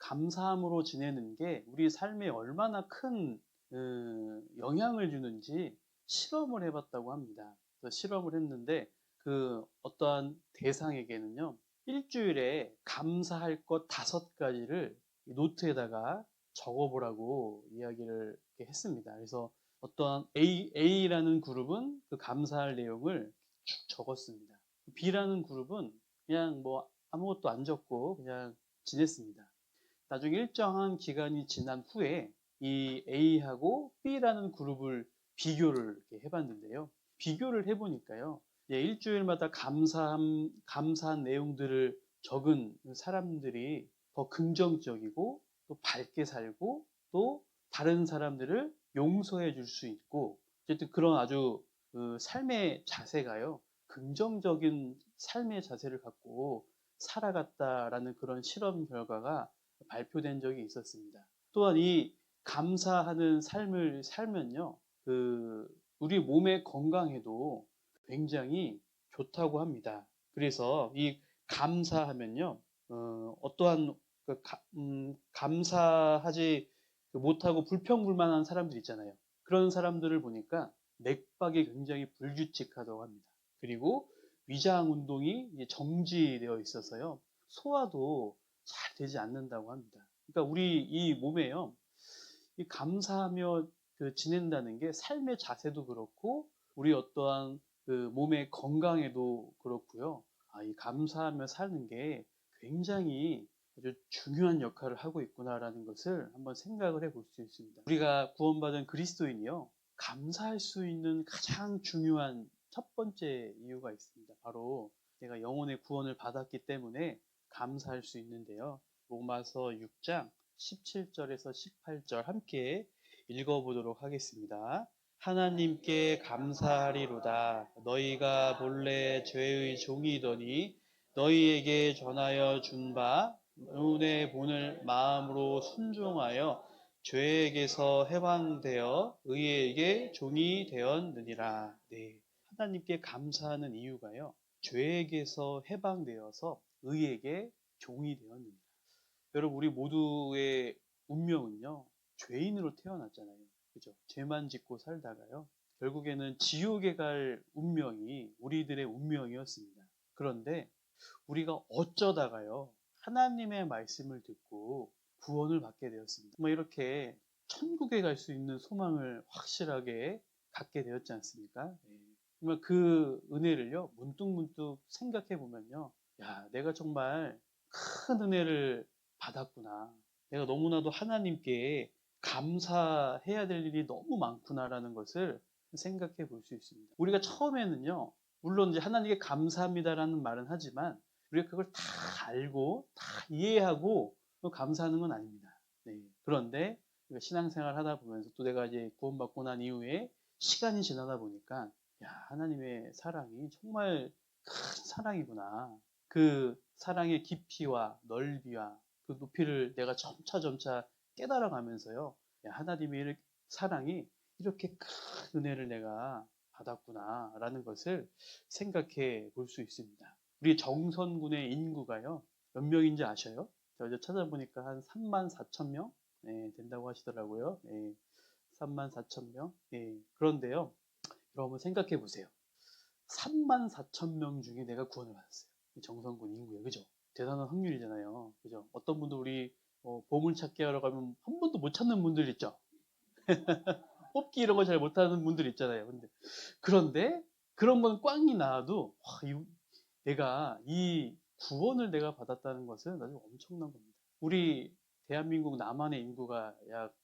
감사함으로 지내는 게 우리 삶에 얼마나 큰 영향을 주는지 실험을 해봤다고 합니다. 그래서 실험을 했는데 그 어떠한 대상에게는요, 일주일에 감사할 것 5가지를 노트에다가 적어보라고 이야기를 이렇게 했습니다. 그래서 어떠한 A라는 그룹은 그 감사할 내용을 쭉 적었습니다. B라는 그룹은 그냥 뭐 아무것도 안 적고 그냥 지냈습니다. 나중에 일정한 기간이 지난 후에 이 A하고 B라는 그룹을 비교를 이렇게 해봤는데요. 비교를 해보니까요, 일주일마다 감사한 내용들을 적은 사람들이 더 긍정적이고 또 밝게 살고 또 다른 사람들을 용서해 줄 수 있고, 어쨌든 그런 아주 그 삶의 자세가요, 긍정적인 삶의 자세를 갖고 살아갔다라는 그런 실험 결과가 발표된 적이 있었습니다. 또한 이 감사하는 삶을 살면요, 우리 몸의 건강에도 굉장히 좋다고 합니다. 그래서 이 감사하면요, 어떠한 감사하지 못하고 불평불만한 사람들 있잖아요. 그런 사람들을 보니까 맥박이 굉장히 불규칙하다고 합니다. 그리고 위장 운동이 정지되어 있어서요, 소화도 잘 되지 않는다고 합니다. 그러니까 우리 이 몸에요, 이 감사하며 지낸다는 게 삶의 자세도 그렇고 우리 어떠한 그 몸의 건강에도 그렇고요. 이 감사하며 사는 게 굉장히 아주 중요한 역할을 하고 있구나라는 것을 한번 생각을 해볼 수 있습니다. 우리가 구원받은 그리스도인이요, 감사할 수 있는 가장 중요한 첫 번째 이유가 있습니다. 바로 내가 영혼의 구원을 받았기 때문에 감사할 수 있는데요. 로마서 6장 17절에서 18절 함께 읽어보도록 하겠습니다. 하나님께 감사하리로다. 너희가 본래 죄의 종이더니 너희에게 전하여 준 바 은혜 본을 마음으로 순종하여 죄에게서 해방되어 의에게 종이 되었느니라. 네. 하나님께 감사하는 이유가요, 죄에게서 해방되어서 의에게 종이 되었느니라. 여러분, 우리 모두의 운명은요, 죄인으로 태어났잖아요. 그죠? 죄만 짓고 살다가요, 결국에는 지옥에 갈 운명이 우리들의 운명이었습니다. 그런데 우리가 어쩌다가요, 하나님의 말씀을 듣고 구원을 받게 되었습니다. 이렇게 천국에 갈 수 있는 소망을 확실하게 갖게 되었지 않습니까? 정말 그 은혜를요, 문득문득 생각해 보면요, 야, 내가 정말 큰 은혜를 받았구나. 내가 너무나도 하나님께 감사해야 될 일이 너무 많구나라는 것을 생각해 볼 수 있습니다. 우리가 처음에는요, 물론 이제 하나님께 감사합니다라는 말은 하지만 우리가 그걸 다 알고 다 이해하고 감사하는 건 아닙니다. 네. 그런데 우리가 신앙생활 하다 보면서 또 내가 이제 구원받고 난 이후에 시간이 지나다 보니까, 야, 하나님의 사랑이 정말 큰 사랑이구나. 그 사랑의 깊이와 넓이와 그 높이를 내가 점차 깨달아가면서요, 야, 하나님의 사랑이 이렇게 큰 은혜를 내가 받았구나라는 것을 생각해 볼 수 있습니다. 우리 정선군의 인구가요, 몇 명인지 아셔요? 저 이제 찾아보니까 한 3만 4천 명 된다고 하시더라고요. 3만 4천 명. 그런데요, 여러분 생각해 보세요. 3만 4천 명 중에 내가 구원을 받았어요. 정선군 인구에, 그죠? 대단한 확률이잖아요. 그죠? 어떤 분들 우리 보물찾기 하러 가면 한 번도 못 찾는 분들 있죠? 뽑기 이런 거 잘 못하는 분들 있잖아요. 그런데 그런 건 꽝이 나와도 내가 이 구원을 내가 받았다는 것은 아주 엄청난 겁니다. 우리 대한민국 남한의 인구가 약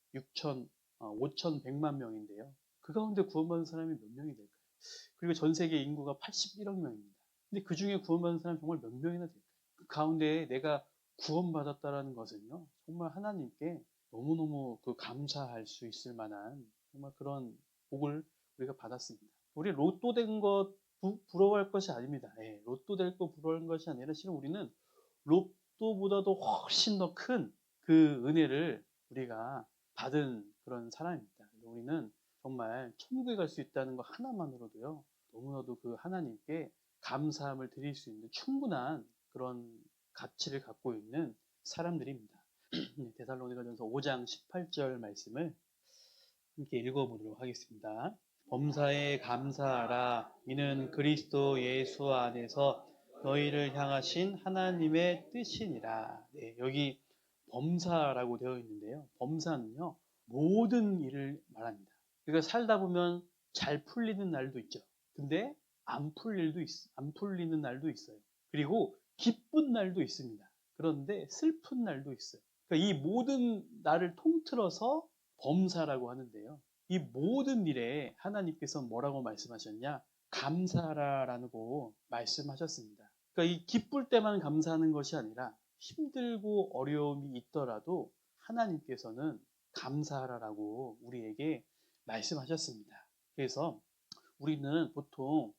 5,100만 명인데요. 그 가운데 구원받은 사람이 몇 명이 될까요? 그리고 전 세계 인구가 81억 명입니다. 근데 그 중에 구원받은 사람이 정말 몇 명이나 될까요? 그 가운데 내가 구원받았다라는 것은요, 정말 하나님께 너무너무 감사할 수 있을 만한 정말 그런 복을 우리가 받았습니다. 우리 로또 된 것 부러워할 것이 아닙니다. 로또 될 거 부러워하는 것이 아니라 실은 우리는 로또보다도 훨씬 더 큰 그 은혜를 우리가 받은 그런 사람입니다. 우리는 정말 천국에 갈 수 있다는 것 하나만으로도요, 너무나도 그 하나님께 감사함을 드릴 수 있는 충분한 그런 가치를 갖고 있는 사람들입니다. 데살로니가전서 5장 18절 말씀을 함께 읽어보도록 하겠습니다. 범사에 감사하라. 이는 그리스도 예수 안에서 너희를 향하신 하나님의 뜻이니라. 네, 여기 범사라고 되어 있는데요. 범사는요, 모든 일을 말합니다. 그러니까 살다 보면 잘 풀리는 날도 있죠. 근데 안 풀리는 날도 있어요. 그리고 기쁜 날도 있습니다. 그런데 슬픈 날도 있어요. 그러니까 이 모든 날을 통틀어서 범사라고 하는데요. 이 모든 일에 하나님께서 뭐라고 말씀하셨냐? 감사하라라고 말씀하셨습니다. 그러니까 이 기쁠 때만 감사하는 것이 아니라 힘들고 어려움이 있더라도 하나님께서는 감사하라라고 우리에게 말씀하셨습니다. 그래서 우리는 보통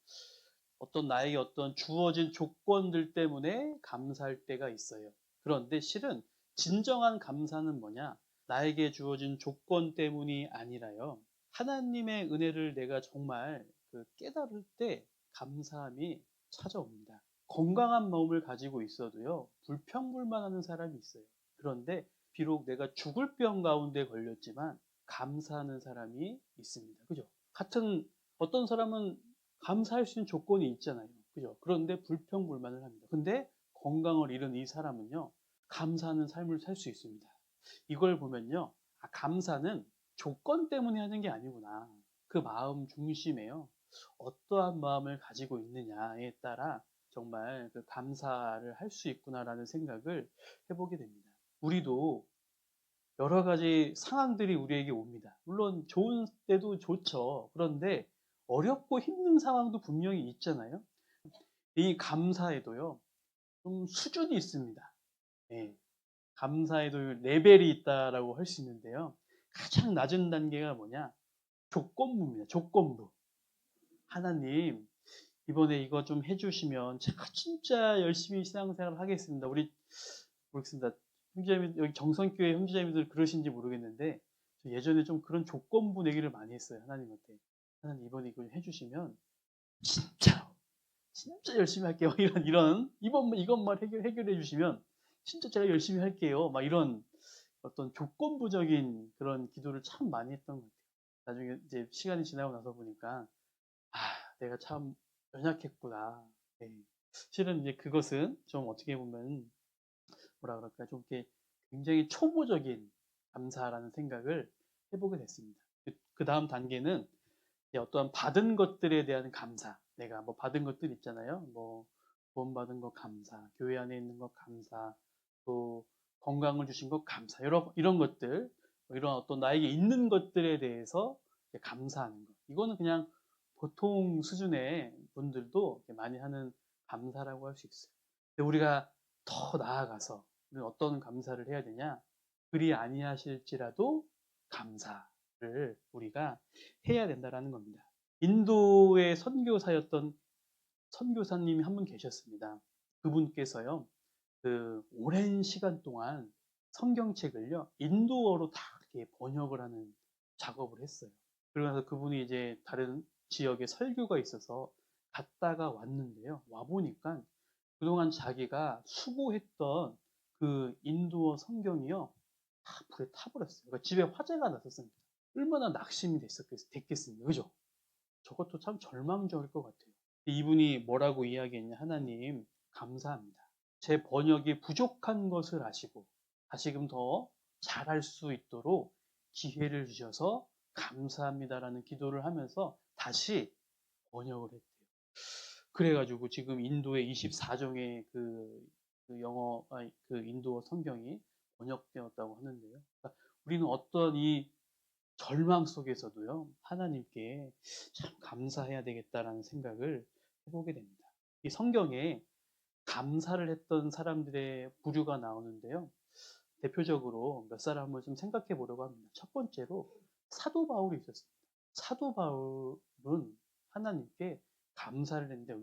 나에게 어떤 주어진 조건들 때문에 감사할 때가 있어요. 그런데 실은 진정한 감사는 뭐냐? 나에게 주어진 조건 때문이 아니라요. 하나님의 은혜를 내가 정말 깨달을 때 감사함이 찾아옵니다. 건강한 마음을 가지고 있어도요, 불평불만하는 사람이 있어요. 그런데 비록 내가 죽을 병 가운데 걸렸지만 감사하는 사람이 있습니다. 그죠? 어떤 사람은 감사할 수 있는 조건이 있잖아요. 그죠? 그런데 불평불만을 합니다. 근데 건강을 잃은 이 사람은요, 감사하는 삶을 살 수 있습니다. 이걸 보면요, 감사는 조건 때문에 하는 게 아니구나. 그 마음 중심에요. 어떠한 마음을 가지고 있느냐에 따라 정말 그 감사를 할 수 있구나라는 생각을 해보게 됩니다. 우리도 여러 가지 상황들이 우리에게 옵니다. 물론 좋은 때도 좋죠. 그런데 어렵고 힘든 상황도 분명히 있잖아요. 이 감사에도요, 좀 수준이 있습니다. 예, 감사에도 레벨이 있다라고 할 수 있는데요. 가장 낮은 단계가 뭐냐? 조건부입니다. 조건부. 하나님, 이번에 이거 좀 해주시면 제가 진짜 열심히 신앙생활을 하겠습니다. 모르겠습니다. 형제자매, 여기 정선교회 형제자매들 그러신지 모르겠는데, 예전에 좀 그런 조건부 내기를 많이 했어요. 하나님한테. 하나님, 이번에 이걸 해주시면 진짜 열심히 할게요. 이것만 해결해 주시면 진짜 제가 열심히 할게요. 막 이런 어떤 조건부적인 그런 기도를 참 많이 했던 것 같아요. 나중에 이제 시간이 지나고 나서 보니까, 내가 참 연약했구나. 네. 실은 이제 그것은 좀 어떻게 보면 뭐라 그럴까, 좀 이렇게 굉장히 초보적인 감사라는 생각을 해보게 됐습니다. 그 다음 단계는 어떠한 받은 것들에 대한 감사. 내가 뭐 받은 것들 있잖아요. 뭐 구원받은 거 감사, 교회 안에 있는 거 감사, 또 건강을 주신 거 감사. 이런 것들, 이런 어떤 나에게 있는 것들에 대해서 감사하는 것. 이거는 그냥 보통 수준의 분들도 많이 하는 감사라고 할 수 있어요. 근데 우리가 더 나아가서 어떤 감사를 해야 되냐? 그리 아니하실지라도 감사를 우리가 해야 된다라는 겁니다. 인도의 선교사였던 선교사님이 한 분 계셨습니다. 그분께서요, 오랜 시간 동안 성경책을요, 인도어로 다 이렇게 번역을 하는 작업을 했어요. 그러면서 그분이 이제 다른 지역에 설교가 있어서 갔다가 왔는데요. 와보니까 그동안 자기가 수고했던 그 인도어 성경이요, 다 불에 타버렸어요. 그러니까 집에 화재가 났었습니다. 얼마나 낙심이 됐겠습니까? 그죠? 저것도 참 절망적일 것 같아요. 이분이 뭐라고 이야기했냐? 하나님, 감사합니다. 제 번역이 부족한 것을 아시고 다시금 더 잘할 수 있도록 기회를 주셔서 감사합니다라는 기도를 하면서 다시 번역을 했대요. 그래가지고 지금 인도의 24종의 그 인도어 성경이 번역되었다고 하는데요. 그러니까 우리는 어떤 이 절망 속에서도요, 하나님께 참 감사해야 되겠다라는 생각을 해보게 됩니다. 이 성경에 감사를 했던 사람들의 부류가 나오는데요. 대표적으로 몇 사람 한번 좀 생각해 보려고 합니다. 첫 번째로 사도 바울이 있었습니다. 사도 바울은 하나님께 감사를 했는데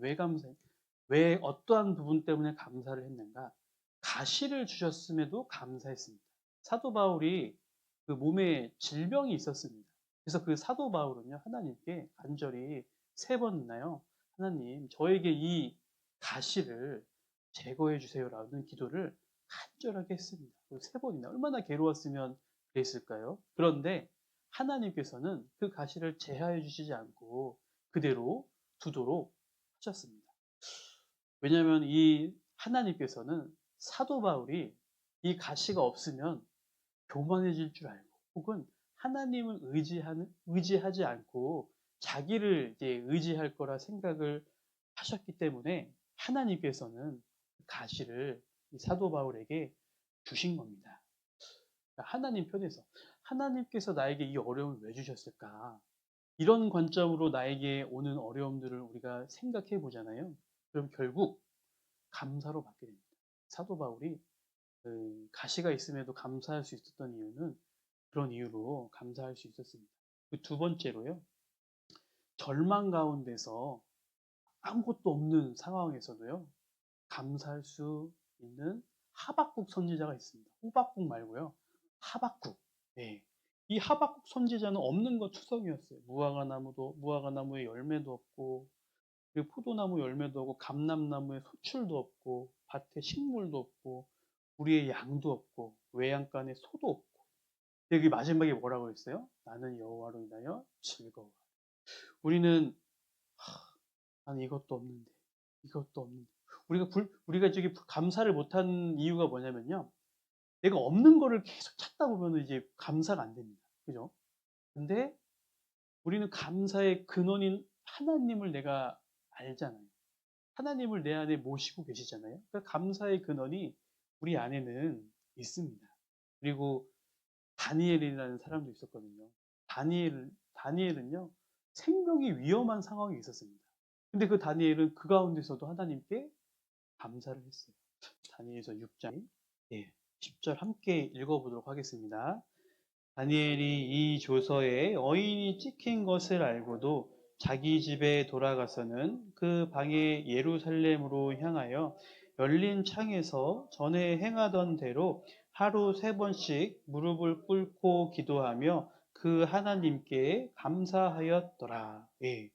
왜 어떠한 부분 때문에 감사를 했는가? 가시를 주셨음에도 감사했습니다. 사도 바울이 그 몸에 질병이 있었습니다. 그래서 그 사도 바울은요, 하나님께 간절히 3번이나요, 하나님, 저에게 이 가시를 제거해 주세요라는 기도를 간절하게 했습니다. 그리고 3번이나 얼마나 괴로웠으면 그랬을까요? 그런데 하나님께서는 그 가시를 제하해 주시지 않고 그대로 두도록 하셨습니다. 왜냐하면 이 하나님께서는 사도 바울이 이 가시가 없으면 교만해질 줄 알고 혹은 하나님을 의지하지 않고 자기를 이제 의지할 거라 생각을 하셨기 때문에 하나님께서는 가시를 이 사도 바울에게 주신 겁니다. 하나님 편에서 하나님께서 나에게 이 어려움을 왜 주셨을까? 이런 관점으로 나에게 오는 어려움들을 우리가 생각해 보잖아요. 그럼 결국 감사로 받게 됩니다. 사도 바울이 그 가시가 있음에도 감사할 수 있었던 이유는 그런 이유로 감사할 수 있었습니다. 그 두 번째로요. 절망 가운데서 아무것도 없는 상황에서도요. 감사할 수 있는 하박국 선지자가 있습니다. 호박국 말고요. 하박국. 예. 이 하박국 선지자는 없는 것 투성이었어요. 무화과나무에 열매도 없고, 그리고 포도나무 열매도 없고, 감람나무에 소출도 없고, 밭에 식물도 없고, 우리의 양도 없고, 외양간에 소도 없고. 여기 마지막에 뭐라고 했어요? 나는 여호와로 인하여 즐거워. 우리는 나는 이것도 없는데, 이것도 없는데. 우리가 저기 감사를 못한 이유가 뭐냐면요. 내가 없는 거를 계속 찾다 보면 이제 감사가 안 됩니다. 그죠? 근데 우리는 감사의 근원인 하나님을 내가 알잖아요. 하나님을 내 안에 모시고 계시잖아요. 그러니까 감사의 근원이 우리 안에는 있습니다. 그리고 다니엘이라는 사람도 있었거든요. 다니엘은요, 생명이 위험한 상황이 있었습니다. 근데 그 다니엘은 그 가운데서도 하나님께 감사를 했어요. 다니엘서 6장 10절 함께 읽어보도록 하겠습니다. 다니엘이 이 조서에 어인이 찍힌 것을 알고도 자기 집에 돌아가서는 그 방에 예루살렘으로 향하여 열린 창에서 전에 행하던 대로 하루 3번씩 무릎을 꿇고 기도하며 그 하나님께 감사하였더라. 예.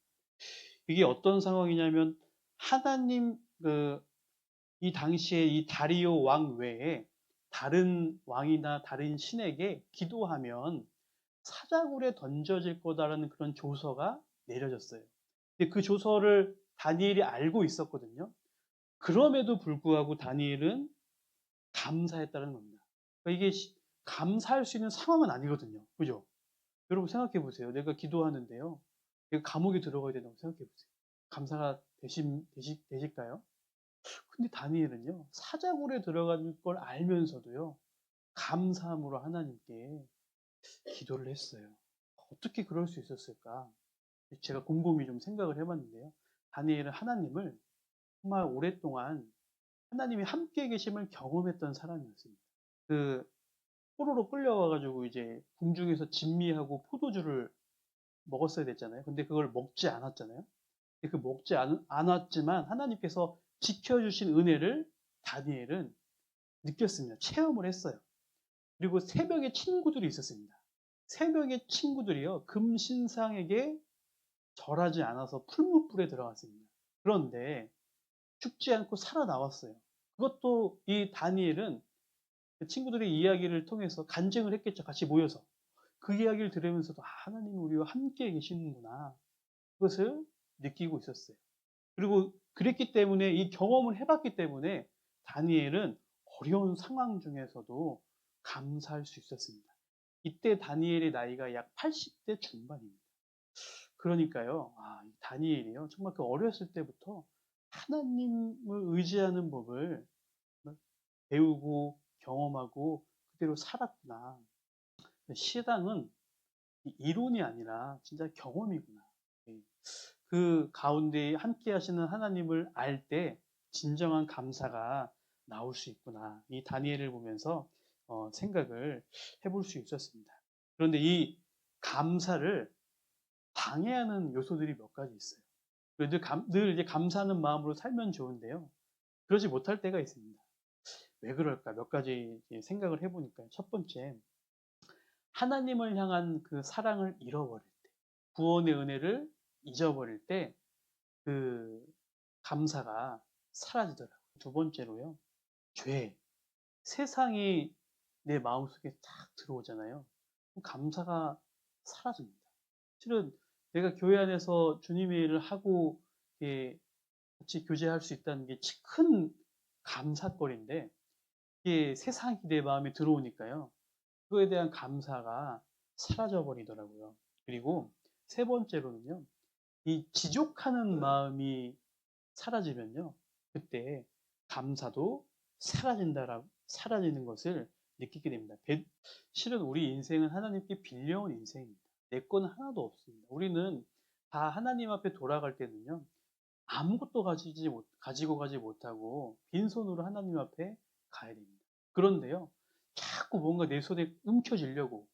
이게 어떤 상황이냐면 하나님 이 당시에 이 다리오 왕 외에 다른 왕이나 다른 신에게 기도하면 사자굴에 던져질 거다라는 그런 조서가 내려졌어요. 근데 그 조서를 다니엘이 알고 있었거든요. 그럼에도 불구하고 다니엘은 감사했다는 겁니다. 그러니까 이게 감사할 수 있는 상황은 아니거든요. 그죠? 여러분 생각해 보세요. 내가 기도하는데요. 내가 감옥에 들어가야 된다고 생각해 보세요. 감사가 되실까요? 근데 다니엘은요, 사자굴에 들어갈 걸 알면서도요, 감사함으로 하나님께 기도를 했어요. 어떻게 그럴 수 있었을까? 제가 곰곰이 좀 생각을 해봤는데요. 다니엘은 하나님을 정말 오랫동안 하나님이 함께 계심을 경험했던 사람이었습니다. 그 포로로 끌려와가지고 이제 궁중에서 진미하고 포도주를 먹었어야 됐잖아요. 근데 그걸 먹지 않았잖아요. 그 먹지 않았지만 하나님께서 지켜주신 은혜를 다니엘은 느꼈습니다. 체험을 했어요. 그리고 3명의 친구들이 있었습니다. 3명의 친구들이요. 금신상에게 절하지 않아서 풀무불에 들어갔습니다. 그런데 죽지 않고 살아나왔어요. 그것도 이 다니엘은 그 친구들의 이야기를 통해서 간증을 했겠죠. 같이 모여서. 그 이야기를 들으면서도 하나님이 우리와 함께 계시는구나. 그것을 느끼고 있었어요. 그리고 그랬기 때문에 이 경험을 해봤기 때문에 다니엘은 어려운 상황 중에서도 감사할 수 있었습니다. 이때 다니엘의 나이가 약 80대 중반입니다. 그러니까요, 다니엘이요. 정말 그 어렸을 때부터 하나님을 의지하는 법을 배우고 경험하고 그대로 살았구나. 시당은 이론이 아니라 진짜 경험이구나. 그 가운데 함께 하시는 하나님을 알 때 진정한 감사가 나올 수 있구나. 이 다니엘을 보면서 생각을 해볼 수 있었습니다. 그런데 이 감사를 방해하는 요소들이 몇 가지 있어요. 늘 이제 감사하는 마음으로 살면 좋은데요. 그러지 못할 때가 있습니다. 왜 그럴까? 몇 가지 생각을 해보니까 첫 번째, 하나님을 향한 그 사랑을 잃어버릴 때, 구원의 은혜를 잊어버릴 때 그 감사가 사라지더라고요. 두 번째로요, 죄. 세상이 내 마음속에 딱 들어오잖아요. 그럼 감사가 사라집니다. 실은 내가 교회 안에서 주님의 일을 하고 예, 같이 교제할 수 있다는 게 큰 감사거리인데 이게 세상이 내 마음에 들어오니까요. 그거에 대한 감사가 사라져 버리더라고요. 그리고 세 번째로는요. 이 지족하는 마음이 사라지면요. 그때 감사도 사라지는 것을 느끼게 됩니다. 실은 우리 인생은 하나님께 빌려온 인생입니다. 내 거는 하나도 없습니다. 우리는 다 하나님 앞에 돌아갈 때는요. 아무것도 가지고 가지 못하고 빈손으로 하나님 앞에 가야 됩니다. 그런데요. 자꾸 뭔가 내 손에 움켜쥐려고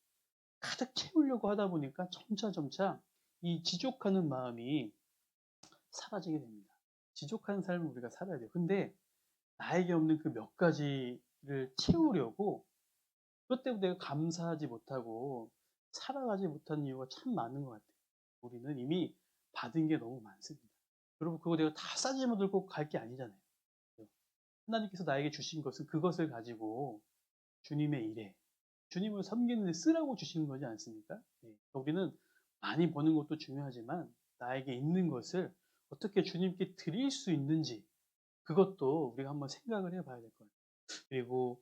가득 채우려고 하다 보니까 점차 이 지족하는 마음이 사라지게 됩니다. 지족하는 삶을 우리가 살아야 돼요. 근데 나에게 없는 그 몇 가지를 채우려고 그것 때문에 내가 감사하지 못하고 살아가지 못하는 이유가 참 많은 것 같아요. 우리는 이미 받은 게 너무 많습니다. 여러분, 그거 내가 다 싸지못 들고 갈 게 아니잖아요. 하나님께서 나에게 주신 것은 그것을 가지고 주님의 일에, 주님을 섬기는 데 쓰라고 주신 거지 않습니까? 네. 우리는 많이 버는 것도 중요하지만 나에게 있는 것을 어떻게 주님께 드릴 수 있는지 그것도 우리가 한번 생각을 해봐야 될 거예요. 그리고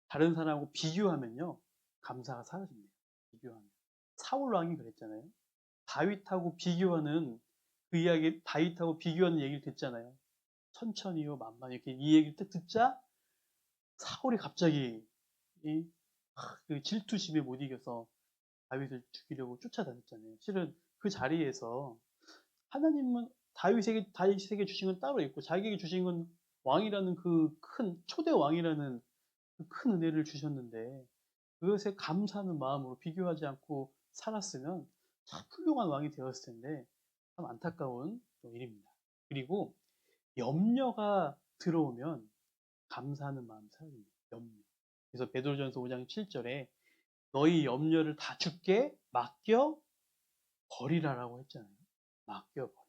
다른 사람하고 비교하면요. 감사가 사라집니다. 비교하면. 사울 왕이 그랬잖아요. 다윗하고 비교하는 그 이야기, 다윗하고 비교하는 얘기를 듣잖아요. 천천히요, 만만히 이렇게 이 얘기를 딱 듣자 사울이 갑자기 그 질투심에 못 이겨서 다윗을 죽이려고 쫓아다녔잖아요. 실은 그 자리에서 하나님은 다윗에게 주신 건 따로 있고 자기에게 주신 건 왕이라는 그 큰 초대 왕이라는 그 큰 은혜를 주셨는데 그것에 감사하는 마음으로 비교하지 않고 살았으면 참 훌륭한 왕이 되었을 텐데 참 안타까운 일입니다. 그리고 염려가 들어오면 감사하는 마음이 사라집니다. 염려. 그래서 베드로전서 5장 7절에 너희 염려를 다 주께 맡겨 버리라라고 했잖아요. 맡겨 버리라.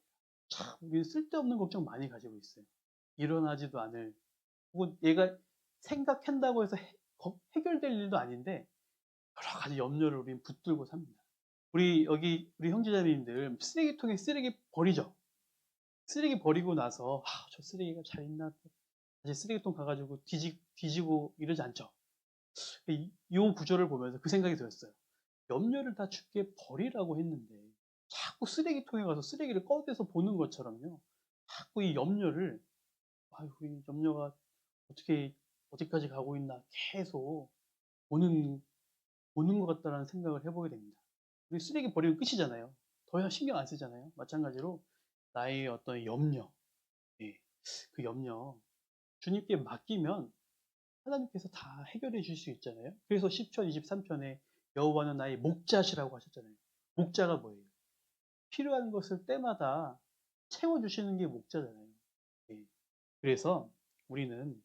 참 우리 쓸데없는 걱정 많이 가지고 있어요. 일어나지도 않을 혹은 얘가 생각한다고 해서 해결될 일도 아닌데 여러 가지 염려를 우리는 붙들고 삽니다. 우리 형제자매님들 쓰레기통에 쓰레기 버리죠. 쓰레기 버리고 나서 저 쓰레기가 잘 있나 다시 쓰레기통 가가지고 뒤지고 이러지 않죠. 이 구절을 보면서 그 생각이 들었어요. 염려를 다 주께 버리라고 했는데 자꾸 쓰레기통에 가서 쓰레기를 꺼내서 보는 것처럼요. 자꾸 이 염려를 이 염려가 어디까지 가고 있나 계속 보는 것 같다라는 생각을 해보게 됩니다. 우리 쓰레기 버리면 끝이잖아요. 더 이상 신경 안 쓰잖아요. 마찬가지로 나의 어떤 염려, 예, 그 염려 주님께 맡기면 하나님께서 다 해결해 줄 수 있잖아요. 그래서 10편 23편에 여호와는 나의 목자시라고 하셨잖아요. 목자가 뭐예요? 필요한 것을 때마다 채워주시는 게 목자잖아요. 예. 그래서 우리는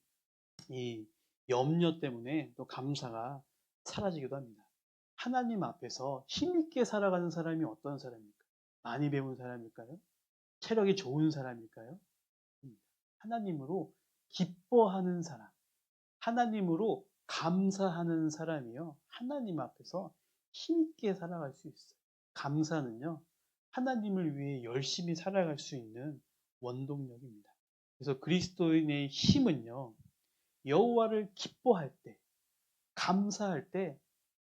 이 염려 때문에 또 감사가 사라지기도 합니다. 하나님 앞에서 힘있게 살아가는 사람이 어떤 사람일까요? 많이 배운 사람일까요? 체력이 좋은 사람일까요? 하나님으로 기뻐하는 사람, 하나님으로 감사하는 사람이요. 하나님 앞에서 힘있게 살아갈 수 있어요. 감사는요. 하나님을 위해 열심히 살아갈 수 있는 원동력입니다. 그래서 그리스도인의 힘은요. 여호와를 기뻐할 때, 감사할 때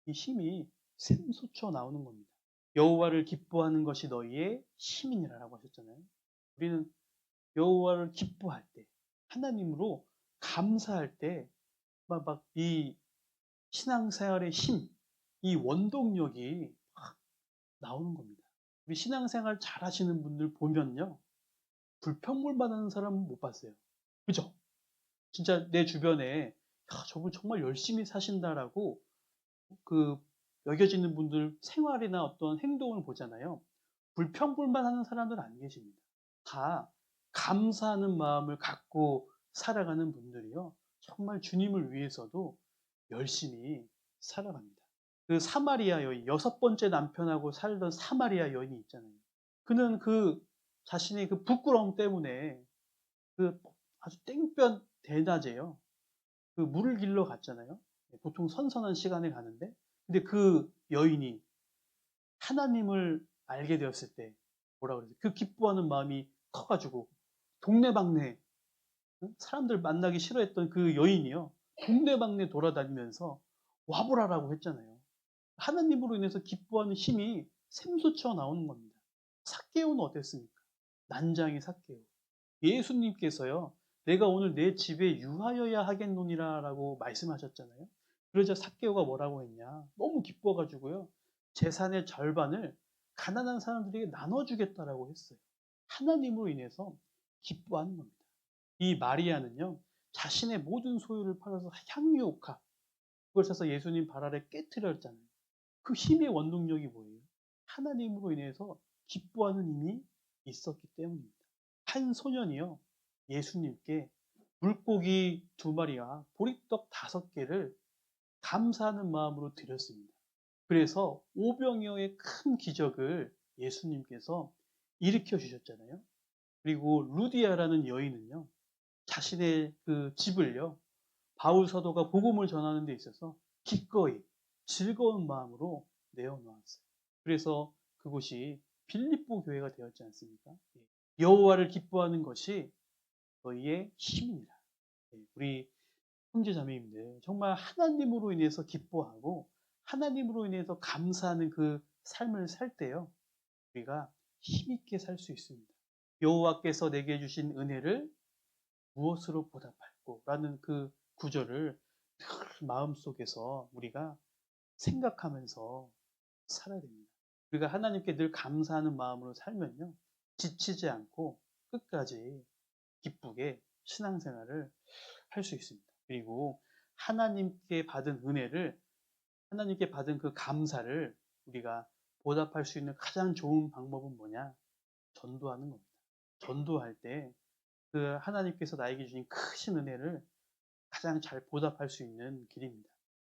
이 힘이 샘솟쳐 나오는 겁니다. 여호와를 기뻐하는 것이 너희의 힘이니라라고 하셨잖아요. 우리는 여호와를 기뻐할 때, 하나님으로 감사할 때, 이 신앙생활의 힘, 이 원동력이 막 나오는 겁니다. 우리 신앙생활 잘 하시는 분들 보면요. 불평불만 하는 사람은 못 봤어요. 그죠? 진짜 내 주변에, 저분 정말 열심히 사신다라고 그 여겨지는 분들 생활이나 어떤 행동을 보잖아요. 불평불만하는 사람들 안 계십니다. 다 감사하는 마음을 갖고 살아가는 분들이요. 정말 주님을 위해서도 열심히 살아갑니다. 그 사마리아 여인, 여섯 번째 남편하고 살던 사마리아 여인이 있잖아요. 그는 그 자신의 그 부끄러움 때문에 그 아주 땡볕 대낮에요. 그 물을 길러 갔잖아요. 보통 선선한 시간에 가는데, 근데 그 여인이 하나님을 알게 되었을 때 뭐라 그러지? 그 기뻐하는 마음이 커가지고 동네방네, 사람들 만나기 싫어했던 그 여인이요, 동네방네 돌아다니면서 와보라라고 했잖아요. 하나님으로 인해서 기뻐하는 힘이 샘솟쳐 나오는 겁니다. 삭개오는 어땠습니까? 난장이 삭개오. 예수님께서요, 내가 오늘 내 집에 유하여야 하겠노니라라고 말씀하셨잖아요. 그러자 삭개오가 뭐라고 했냐? 너무 기뻐가지고요, 재산의 절반을 가난한 사람들에게 나눠주겠다라고 했어요. 하나님으로 인해서 기뻐하는 겁니다. 이 마리아는요, 자신의 모든 소유를 팔아서 향유옥합, 그걸 사서 예수님 발 아래 깨뜨렸잖아요. 그 힘의 원동력이 뭐예요? 하나님으로 인해서 기뻐하는 힘이 있었기 때문입니다. 한 소년이요, 예수님께 물고기 2마리와 보리떡 5개를 감사하는 마음으로 드렸습니다. 그래서 오병이어의 큰 기적을 예수님께서 일으켜 주셨잖아요. 그리고 루디아라는 여인은요, 자신의 그 집을요, 바울 사도가 복음을 전하는 데 있어서 기꺼이 즐거운 마음으로 내어놓았어요. 그래서 그곳이 빌립보 교회가 되었지 않습니까? 여호와를 기뻐하는 것이 너희의 힘이니라. 우리 형제 자매님들, 정말 하나님으로 인해서 기뻐하고 하나님으로 인해서 감사하는 그 삶을 살 때요, 우리가 힘있게 살 수 있습니다. 여호와께서 내게 주신 은혜를 무엇으로 보답할꼬? 라는 그 구절을 늘 마음속에서 우리가 생각하면서 살아야 됩니다. 우리가 하나님께 늘 감사하는 마음으로 살면요, 지치지 않고 끝까지 기쁘게 신앙생활을 할 수 있습니다. 그리고 하나님께 받은 은혜를, 하나님께 받은 그 감사를 우리가 보답할 수 있는 가장 좋은 방법은 뭐냐? 전도하는 겁니다. 전도할 때 그 하나님께서 나에게 주신 크신 은혜를 가장 잘 보답할 수 있는 길입니다.